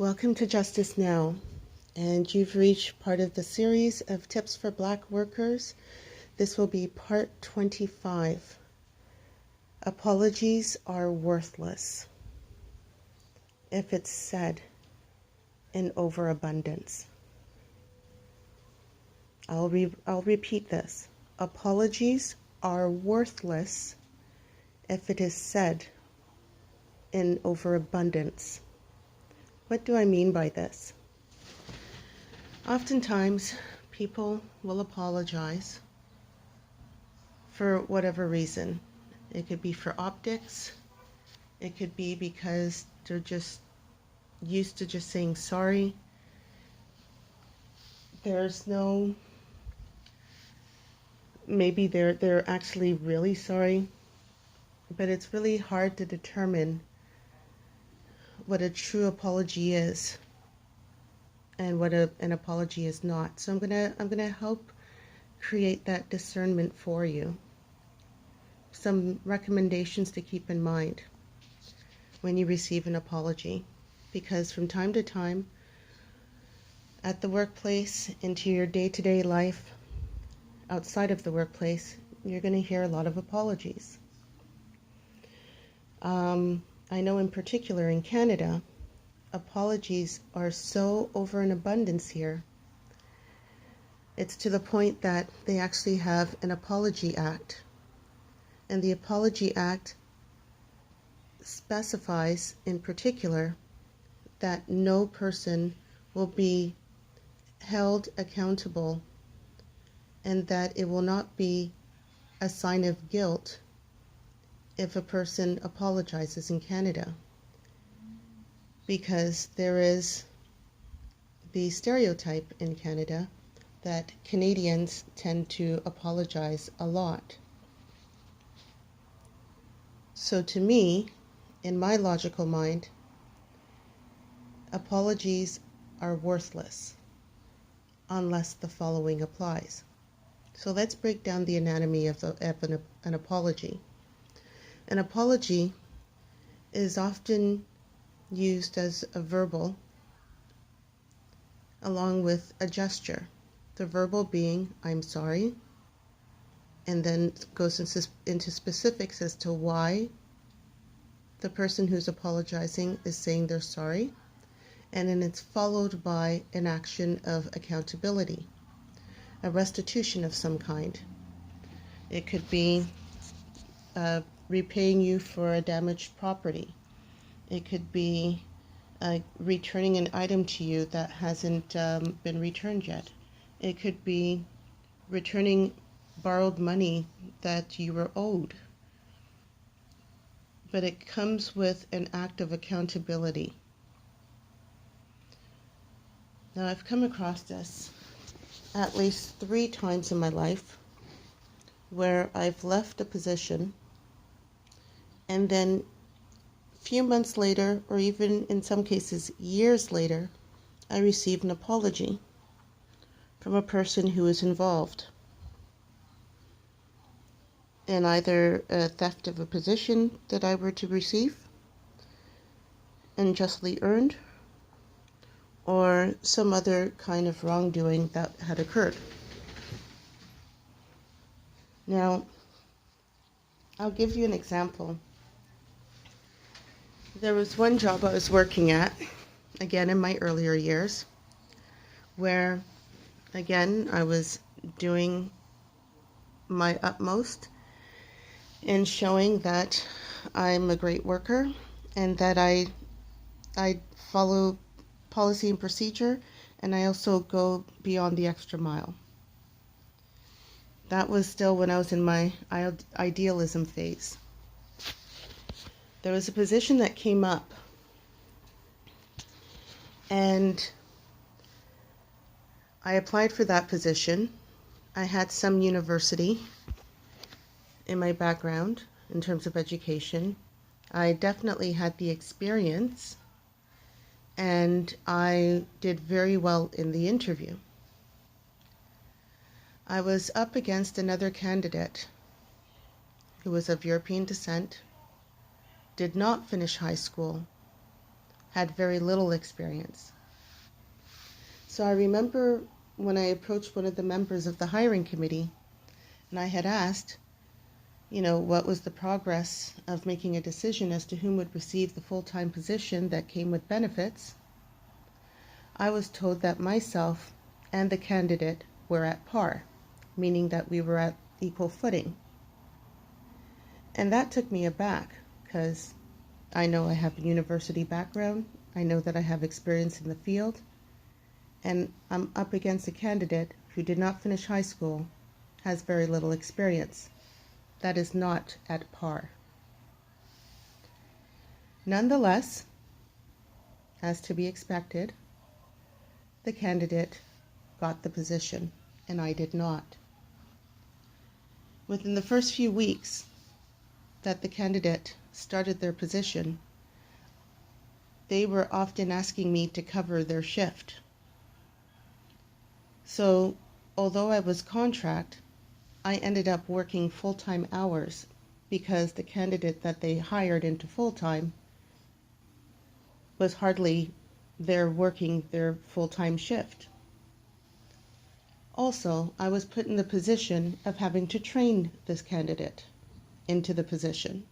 Welcome to Justice Now, and you've reached part of the series of tips for Black workers. This will be part 25. Apologies are worthless if it's said in overabundance. I'll repeat this. Apologies are worthless if it is said in overabundance. What do I mean by this? Oftentimes, people will apologize for whatever reason. It could be for optics. It could be because they're just used to just saying sorry. Maybe they're actually really sorry, but it's really hard to determine what a true apology is and what an apology is not. So I'm gonna help create that discernment for you. Some recommendations to keep in mind when you receive an apology, because from time to time, at the workplace, into your day-to-day life, outside of the workplace, you're going to hear a lot of apologies. I know in particular in Canada, apologies are so over in abundance here. It's to the point that they actually have an Apology Act. And the Apology Act specifies in particular that no person will be held accountable and that it will not be a sign of guilt if a person apologizes in Canada, because there is the stereotype in Canada that Canadians tend to apologize a lot. So to me, in my logical mind, apologies are worthless unless the following applies. So let's break down the anatomy of an apology. An apology is often used as a verbal along with a gesture. The verbal being, I'm sorry, and then goes into specifics as to why the person who's apologizing is saying they're sorry, and then it's followed by an action of accountability, a restitution of some kind. It could be repaying you for a damaged property. It could be returning an item to you that hasn't been returned yet. It could be returning borrowed money that you were owed. But it comes with an act of accountability. Now, I've come across this at least 3 times in my life where I've left a position and then a few months later, or even in some cases years later, I received an apology from a person who was involved in either a theft of a position that I were to receive, unjustly earned, or some other kind of wrongdoing that had occurred. Now, I'll give you an example. There was one job I was working at, again in my earlier years, where, again, I was doing my utmost in showing that I'm a great worker and that I follow policy and procedure, and I also go beyond the extra mile. That was still when I was in my idealism phase. There was a position that came up, and I applied for that position. I had some university in my background in terms of education. I definitely had the experience, and I did very well in the interview. I was up against another candidate who was of European descent, did not finish high school, had very little experience. So I remember when I approached one of the members of the hiring committee, and I had asked, what was the progress of making a decision as to whom would receive the full-time position that came with benefits. I was told that myself and the candidate were at par, meaning that we were at equal footing. And that took me aback, because I know I have a university background, I know that I have experience in the field, and I'm up against a candidate who did not finish high school, has very little experience. That is not at par. Nonetheless, as to be expected, the candidate got the position, and I did not. Within the first few weeks that the candidate started their position, they were often asking me to cover their shift. So, although I was contract, I ended up working full-time hours because the candidate that they hired into full-time was hardly there working their full-time shift. Also, I was put in the position of having to train this candidate into the position.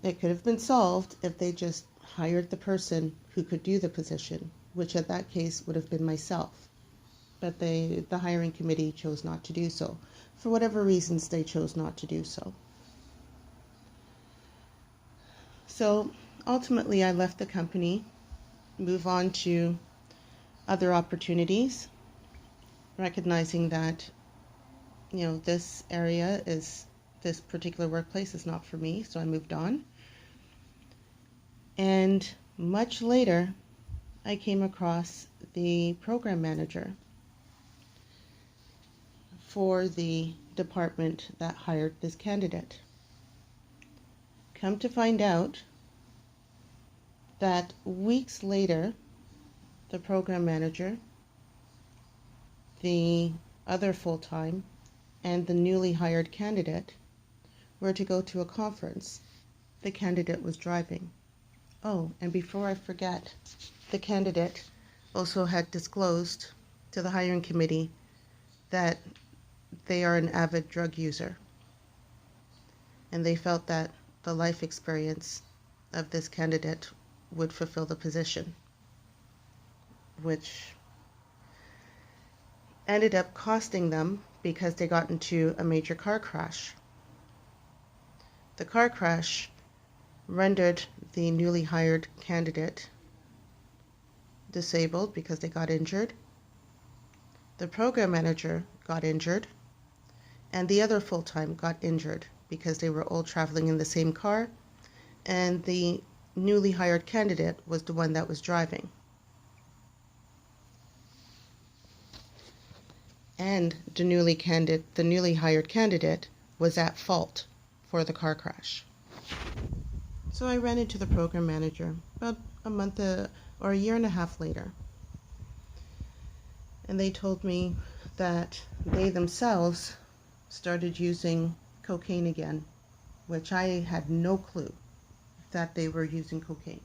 It could have been solved if they just hired the person who could do the position, which at that case would have been myself. But the hiring committee chose not to do so. For whatever reasons, they chose not to do so. So ultimately, I left the company, move on to other opportunities, recognizing that, this particular workplace is not for me, so I moved on. And much later, I came across the program manager for the department that hired this candidate. Come to find out that weeks later, the program manager, the other full-time, and the newly hired candidate were to go to a conference. The candidate was driving. Oh, and before I forget, the candidate also had disclosed to the hiring committee that they are an avid drug user, and they felt that the life experience of this candidate would fulfill the position, which ended up costing them because they got into a major car crash. The car crash rendered the newly hired candidate disabled because they got injured. The program manager got injured, and the other full-time got injured because they were all traveling in the same car, and the newly hired candidate was the one that was driving. And the newly hired candidate was at fault for the car crash. So I ran into the program manager about a month or a year and a half later, and they told me that they themselves started using cocaine again, which I had no clue that they were using cocaine.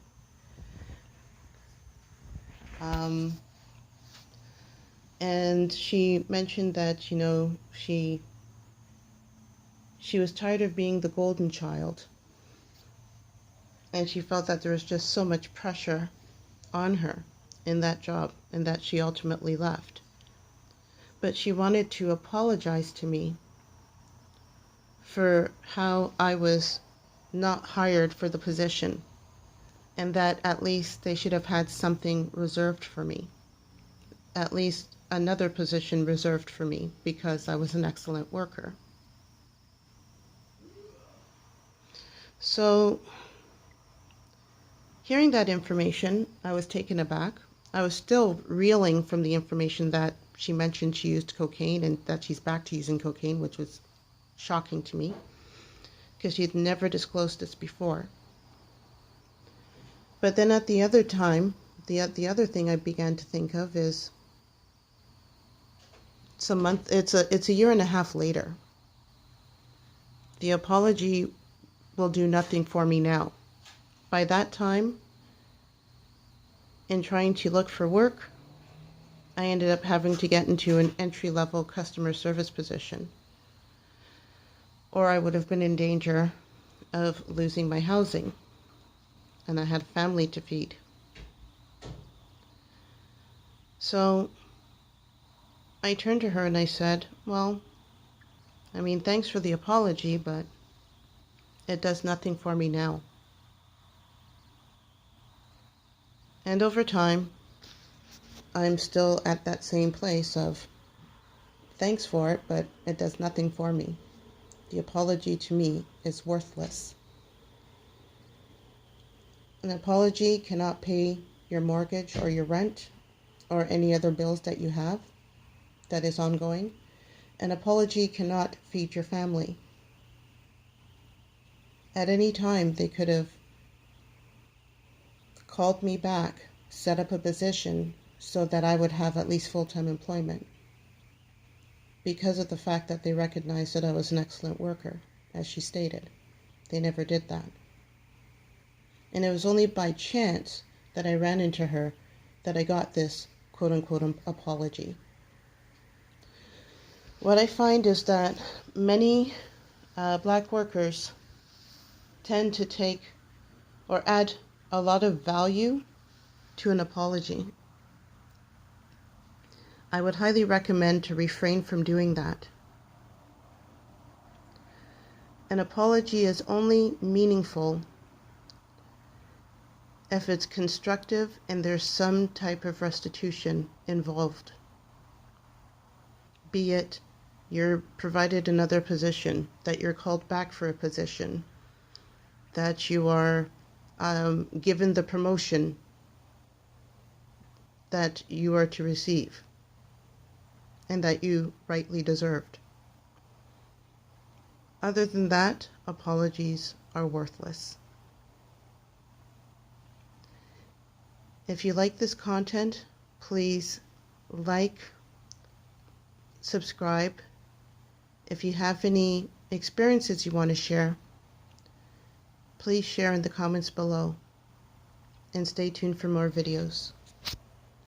And she mentioned that, she was tired of being the golden child, and she felt that there was just so much pressure on her in that job, and that she ultimately left. But she wanted to apologize to me for how I was not hired for the position, and that at least they should have had something reserved for me, at least another position reserved for me, because I was an excellent worker. So, hearing that information, I was taken aback. I was still reeling from the information that she mentioned she used cocaine and that she's back to using cocaine, which was shocking to me because she had never disclosed this before. But then at the other time, the other thing I began to think of is it's a year and a half later. The apology will do nothing for me now. by that time, in trying to look for work, I ended up having to get into an entry-level customer service position, or I would have been in danger of losing my housing, and I had a family to feed. So I turned to her and I said, well, thanks for the apology, but it does nothing for me now. And over time, I'm still at that same place of thanks for it, but it does nothing for me. The apology to me is worthless. An apology cannot pay your mortgage or your rent or any other bills that you have that is ongoing. An apology cannot feed your family. At any time, they could have called me back, set up a position so that I would have at least full-time employment, because of the fact that they recognized that I was an excellent worker, as she stated. They never did that. And it was only by chance that I ran into her that I got this quote-unquote apology. What I find is that many Black workers tend to take or add a lot of value to an apology. I would highly recommend to refrain from doing that. An apology is only meaningful if it's constructive and there's some type of restitution involved. Be it you're provided another position, that you're called back for a position, that you are given the promotion that you are to receive and that you rightly deserved. Other than that, apologies are worthless. If you like this content, please like, subscribe. If you have any experiences you want to share, please share in the comments below, and stay tuned for more videos.